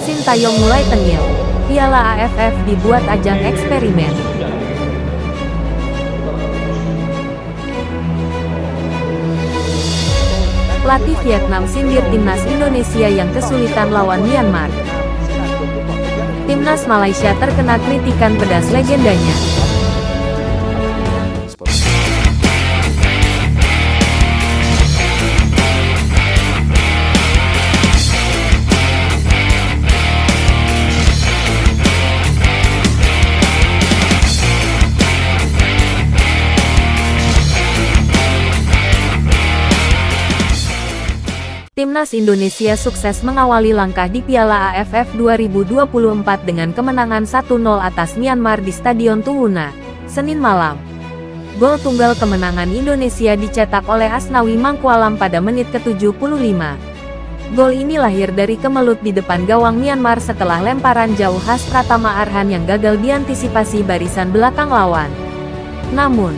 Sintayong mulai tengil. Piala AFF dibuat ajang eksperimen. Pelatih Vietnam sindir timnas Indonesia yang kesulitan lawan Myanmar. Timnas Malaysia terkena kritikan pedas legendanya. Timnas Indonesia sukses mengawali langkah di Piala AFF 2024 dengan kemenangan 1-0 atas Myanmar di Stadion Tuhuna, Senin malam. Gol tunggal kemenangan Indonesia dicetak oleh Asnawi Mangkualam pada menit ke-75. Gol ini lahir dari kemelut di depan gawang Myanmar setelah lemparan jauh khas Pratama Arhan yang gagal diantisipasi barisan belakang lawan. Namun,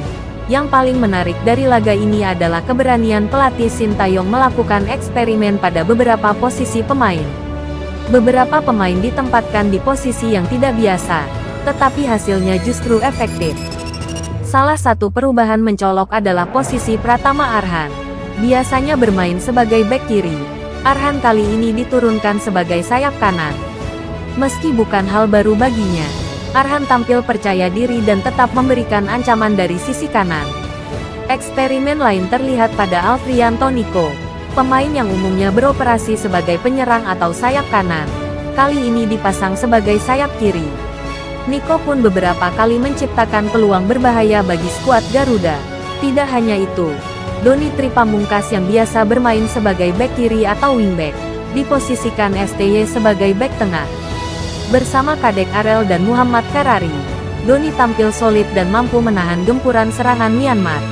yang paling menarik dari laga ini adalah keberanian pelatih Sintayong melakukan eksperimen pada beberapa posisi pemain. Beberapa pemain ditempatkan di posisi yang tidak biasa, tetapi hasilnya justru efektif. Salah satu perubahan mencolok adalah posisi Pratama Arhan. Biasanya bermain sebagai bek kiri, Arhan kali ini diturunkan sebagai sayap kanan. Meski bukan hal baru baginya, Arhan tampil percaya diri dan tetap memberikan ancaman dari sisi kanan. Eksperimen lain terlihat pada Alfrianto Nico, pemain yang umumnya beroperasi sebagai penyerang atau sayap kanan. Kali ini dipasang sebagai sayap kiri. Nico pun beberapa kali menciptakan peluang berbahaya bagi skuad Garuda. Tidak hanya itu, Doni Tripamungkas yang biasa bermain sebagai bek kiri atau wingback, diposisikan STY sebagai bek tengah. Bersama Kadek Arel dan Muhammad Ferrari, Doni tampil solid dan mampu menahan gempuran serangan Myanmar.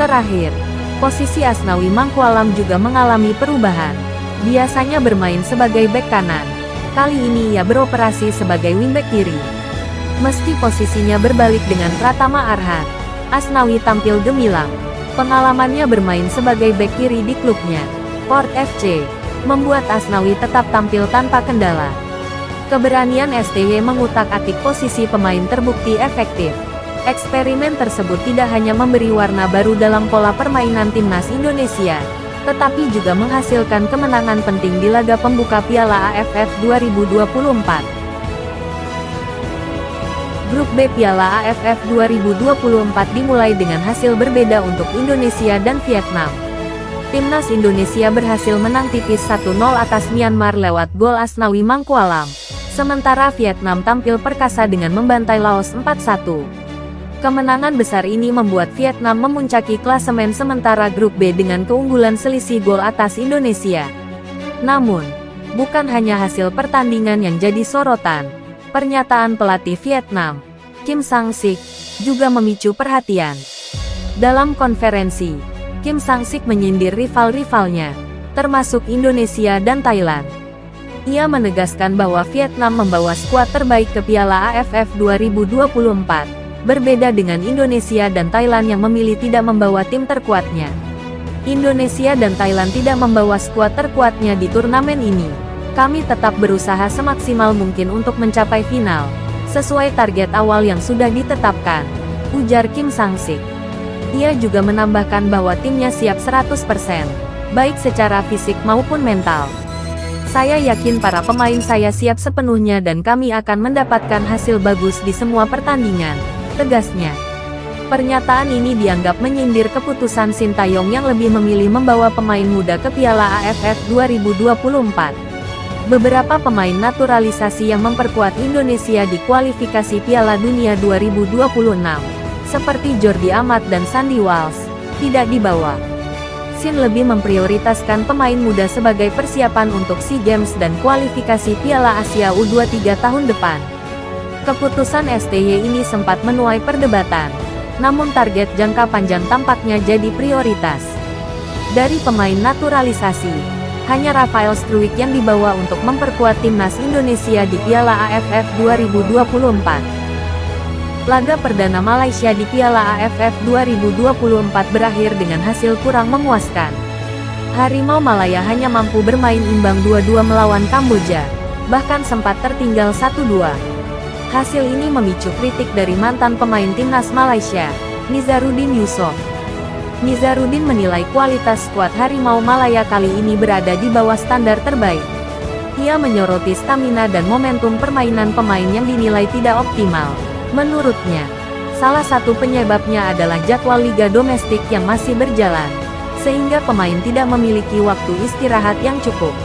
Terakhir, posisi Asnawi Mangkualam juga mengalami perubahan. Biasanya bermain sebagai bek kanan, kali ini ia beroperasi sebagai wingback kiri. Meski posisinya berbalik dengan Pratama Arhan, Asnawi tampil gemilang. Pengalamannya bermain sebagai bek kiri di klubnya, Port FC, membuat Asnawi tetap tampil tanpa kendala. Keberanian STY mengutak-atik posisi pemain terbukti efektif. Eksperimen tersebut tidak hanya memberi warna baru dalam pola permainan timnas Indonesia, tetapi juga menghasilkan kemenangan penting di laga pembuka Piala AFF 2024. Grup B Piala AFF 2024 dimulai dengan hasil berbeda untuk Indonesia dan Vietnam. Timnas Indonesia berhasil menang tipis 1-0 atas Myanmar lewat gol Asnawi Mangkualam. Sementara Vietnam tampil perkasa dengan membantai Laos 4-1. Kemenangan besar ini membuat Vietnam memuncaki klasemen sementara grup B dengan keunggulan selisih gol atas Indonesia. Namun, bukan hanya hasil pertandingan yang jadi sorotan. Pernyataan pelatih Vietnam, Kim Sang-sik, juga memicu perhatian. Dalam konferensi, Kim Sang-sik menyindir rival-rivalnya, termasuk Indonesia dan Thailand. Ia menegaskan bahwa Vietnam membawa skuad terbaik ke Piala AFF 2024, berbeda dengan Indonesia dan Thailand yang memilih tidak membawa tim terkuatnya. Indonesia dan Thailand tidak membawa skuad terkuatnya di turnamen ini. Kami tetap berusaha semaksimal mungkin untuk mencapai final, sesuai target awal yang sudah ditetapkan, ujar Kim Sang-sik. Ia juga menambahkan bahwa timnya siap 100%, baik secara fisik maupun mental. Saya yakin para pemain saya siap sepenuhnya dan kami akan mendapatkan hasil bagus di semua pertandingan, tegasnya. Pernyataan ini dianggap menyindir keputusan Sintayong yang lebih memilih membawa pemain muda ke Piala AFF 2024. Beberapa pemain naturalisasi yang memperkuat Indonesia di kualifikasi Piala Dunia 2026, seperti Jordi Amat dan Sandy Walsh, tidak dibawa. Sin lebih memprioritaskan pemain muda sebagai persiapan untuk SEA Games dan kualifikasi Piala Asia U23 tahun depan. Keputusan STY ini sempat menuai perdebatan, namun target jangka panjang tampaknya jadi prioritas. Dari pemain naturalisasi, hanya Rafael Struijk yang dibawa untuk memperkuat timnas Indonesia di Piala AFF 2024. Laga perdana Malaysia di Piala AFF 2024 berakhir dengan hasil kurang memuaskan. Harimau Malaya hanya mampu bermain imbang 2-2 melawan Kamboja. bahkan sempat tertinggal 1-2. Hasil ini memicu kritik dari mantan pemain timnas Malaysia, Nizarudin Yusof. Nizarudin menilai kualitas skuad Harimau Malaya kali ini berada di bawah standar terbaik. Ia menyoroti stamina dan momentum permainan pemain yang dinilai tidak optimal. Menurutnya, salah satu penyebabnya adalah jadwal liga domestik yang masih berjalan, sehingga pemain tidak memiliki waktu istirahat yang cukup.